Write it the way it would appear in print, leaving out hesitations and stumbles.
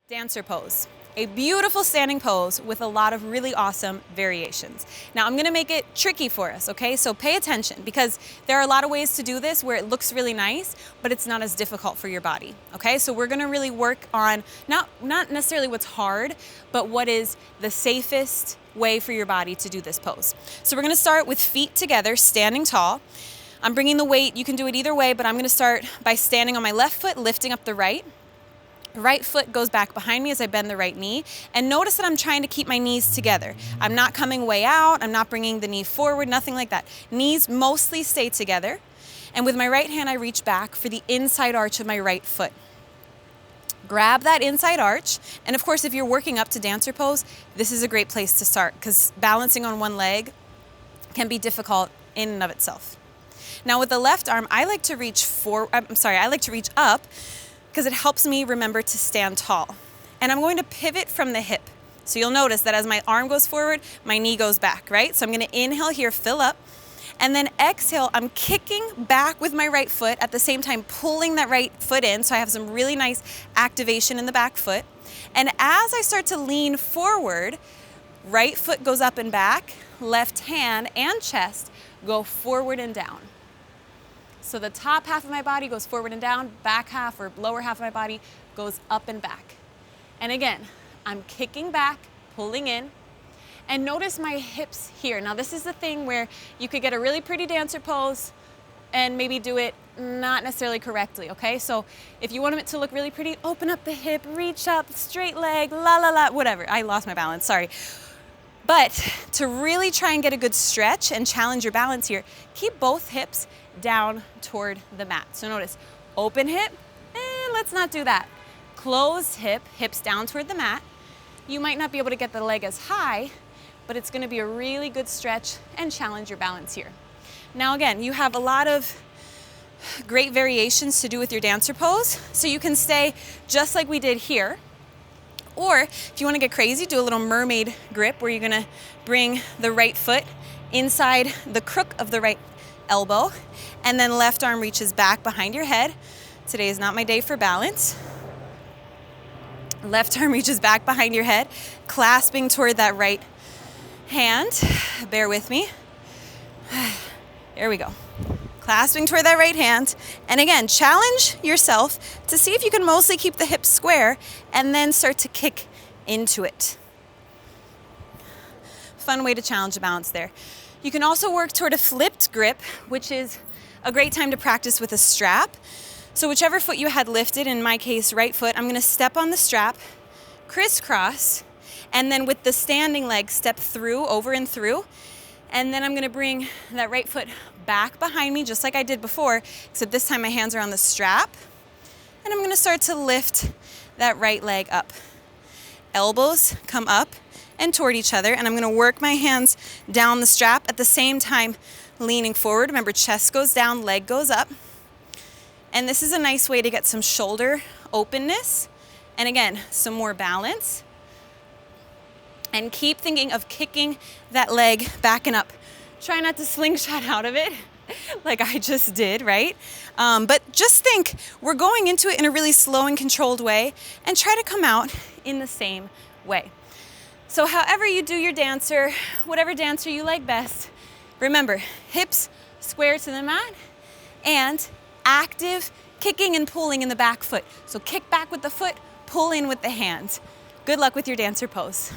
Dancer pose. A beautiful standing pose with a lot of really awesome variations. Now I'm gonna make it tricky for us, okay? So pay attention because there are a lot of ways to do this where it looks really nice, but it's not as difficult for your body, okay? So we're gonna really work on not necessarily what's hard, but what is the safest way for your body to do this pose. So we're gonna start with feet together, standing tall. I'm bringing the weight, you can do it either way, but I'm gonna start by standing on my left foot, lifting up the right. Right foot goes back behind me as I bend the right knee. And notice that I'm trying to keep my knees together. I'm not coming way out. I'm not bringing the knee forward, nothing like that. Knees mostly stay together. And with my right hand, I reach back for the inside arch of my right foot. Grab that inside arch. And of course, if you're working up to dancer pose, this is a great place to start because balancing on one leg can be difficult in and of itself. Now with the left arm, I like to reach up because it helps me remember to stand tall. And I'm going to pivot from the hip. So you'll notice that as my arm goes forward, my knee goes back, right? So I'm gonna inhale here, fill up, and then exhale, I'm kicking back with my right foot, at the same time pulling that right foot in, so I have some really nice activation in the back foot. And as I start to lean forward, right foot goes up and back, left hand and chest go forward and down. So the top half of my body goes forward and down, back half or lower half of my body goes up and back. And again, I'm kicking back, pulling in, and notice my hips here. Now this is the thing where you could get a really pretty dancer pose and maybe do it not necessarily correctly, okay? So if you want it to look really pretty, open up the hip, reach up, straight leg, la la la, whatever. I lost my balance, sorry. But to really try and get a good stretch and challenge your balance here, keep both hips down toward the mat. So notice, open hip, let's not do that. Closed hip, hips down toward the mat. You might not be able to get the leg as high, but it's gonna be a really good stretch and challenge your balance here. Now again, you have a lot of great variations to do with your dancer pose. So you can stay just like we did here. Or if you want to get crazy, do a little mermaid grip where you're going to bring the right foot inside the crook of the right elbow and then left arm reaches back behind your head. Today is not my day for balance. Left arm reaches back behind your head, clasping toward that right hand. Bear with me. There we go. Clasping toward that right hand. And again, challenge yourself to see if you can mostly keep the hips square and then start to kick into it. Fun way to challenge the balance there. You can also work toward a flipped grip, which is a great time to practice with a strap. So whichever foot you had lifted, in my case, right foot, I'm gonna step on the strap, crisscross, and then with the standing leg, step through, over and through. And then I'm gonna bring that right foot back behind me, just like I did before, except this time my hands are on the strap. And I'm gonna start to lift that right leg up. Elbows come up and toward each other, and I'm gonna work my hands down the strap at the same time leaning forward. Remember, chest goes down, leg goes up. And this is a nice way to get some shoulder openness. And again, some more balance. And keep thinking of kicking that leg back and up. Try not to slingshot out of it like I just did, right? But just think, we're going into it in a really slow and controlled way and try to come out in the same way. So however you do your dancer, whatever dancer you like best, remember, hips square to the mat and active kicking and pulling in the back foot. So kick back with the foot, pull in with the hands. Good luck with your dancer pose.